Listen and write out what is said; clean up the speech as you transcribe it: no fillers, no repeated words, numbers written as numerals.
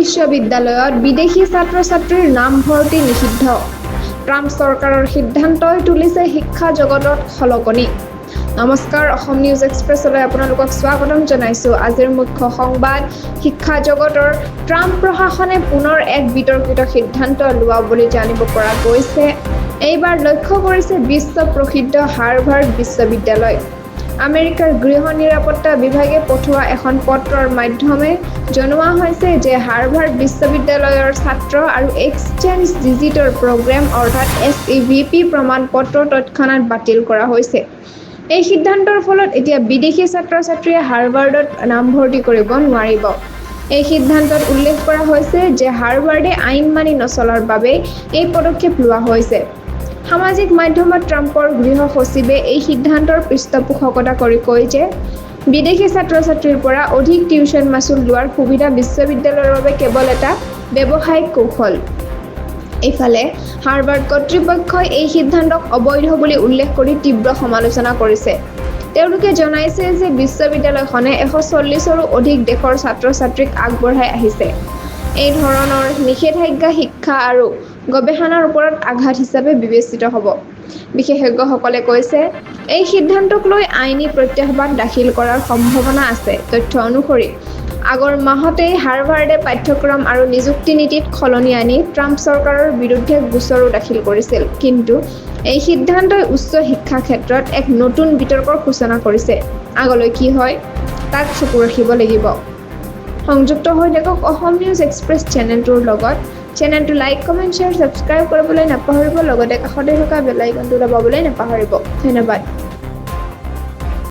বিশ্ববিদ্যালয়ত বিদেশী ছাত্ৰ-ছাত্ৰীৰ নাম ভৰ্তি নিষিদ্ধ। ট্ৰাম্প চৰকাৰৰ সিদ্ধান্তই তুলিছে শিক্ষা জগতত খলকনি। নমস্কাৰ, অসম নিউজ এক্সপ্ৰেছলৈ আপোনালোকক স্বাগতম জনাইছোঁ। আজিৰ মুখ্য সংবাদ, শিক্ষা জগতৰ ট্ৰাম্প প্ৰশাসনে পুনৰ এক বিতৰ্কিত সিদ্ধান্ত লোৱা বুলি জানিব পৰা গৈছে। এইবাৰ লক্ষ্য কৰিছে বিশ্ব প্ৰসিদ্ধ হাৰ্ভাৰ্ড বিশ্ববিদ্যালয়। আমেৰিকাৰ গৃহ নিৰাপত্তা বিভাগে পঠোৱা এখন পত্ৰৰ মাধ্যমে জনোৱা হৈছে যে হাৰ্ভাৰ্ড বিশ্ববিদ্যালয়ৰ ছাত্ৰ আৰু এক্সচেঞ্জ ভিজিটৰ প্ৰগ্ৰেম অৰ্থাৎ SEVP প্ৰমাণপত্ৰ তৎক্ষণাত বাতিল কৰা হৈছে। এই সিদ্ধান্তৰ ফলত এতিয়া বিদেশী ছাত্ৰ-ছাত্ৰীয়ে হাৰ্ভাৰ্ডত নামভৰ্তি কৰিব নোৱাৰিব। এই সিদ্ধান্তত উল্লেখ কৰা হৈছে যে হাৰ্ভাৰ্ডে আইন মানি নচলাৰ বাবে এই পদক্ষেপ লোৱা হৈছে। সামাজিক মাধ্যমত ট্ৰাম্পৰ গৃহ সচিবে এই সিদ্ধান্তৰ পৃষ্ঠপোষকতা কৰি কয় যে বিদেশী ছাত্ৰ-ছাত্ৰীৰ পৰা অধিক টিউচন মাচুল লোৱাৰ সুবিধা বিশ্ববিদ্যালয়ৰ বাবে কেৱল এটা ব্যৱসায়িক কৌশল। ইফালে হাৰ্ভাৰ্ড কৰ্তৃপক্ষই এই সিদ্ধান্তক অবৈধ বুলি উল্লেখ কৰি তীব্ৰ সমালোচনা কৰিছে। তেওঁলোকে জনাইছে যে বিশ্ববিদ্যালয়খনে 140ৰো অধিক দেশৰ ছাত্ৰ-ছাত্ৰীক আগবঢ়াই আহিছে। এই ধৰণৰ নিষেধাজ্ঞা শিক্ষা আৰু গৱেষণাৰ ওপৰত আঘাত হিচাপে বিবেচিত হ'ব। বিশেষজ্ঞসকলে কৈছে, এই সিদ্ধান্তক লৈ আইনী প্ৰত্যাহ্বান দাখিল কৰাৰ সম্ভাৱনা আছে। তথ্য অনুসৰি আগৰ মাহতেই হাৰ্ভাৰ্ডে পাঠ্যক্ৰম আৰু নিযুক্তি নীতিত সলনি আনি ট্ৰাম্প চৰকাৰৰ বিৰুদ্ধে গোচৰো দাখিল কৰিছিল। কিন্তু এই সিদ্ধান্তই উচ্চ শিক্ষা ক্ষেত্ৰত এক নতুন বিতৰ্কৰ সূচনা কৰিছে। আগলৈ কি হয় তাক চকু ৰাখিব লাগিব। সংযুক্ত হৈ থাকক অসম নিউজ এক্সপ্ৰেছ চেনেলটোৰ লগত। চেনেলটো লাইক, কমেণ্ট, শ্বেয়াৰ, ছাবস্ক্ৰাইব কৰিবলৈ নাপাহৰিব। লগতে কাষতে থকা বেল আইকনটো দবাবলৈ নাপাহৰিব। ধন্যবাদ।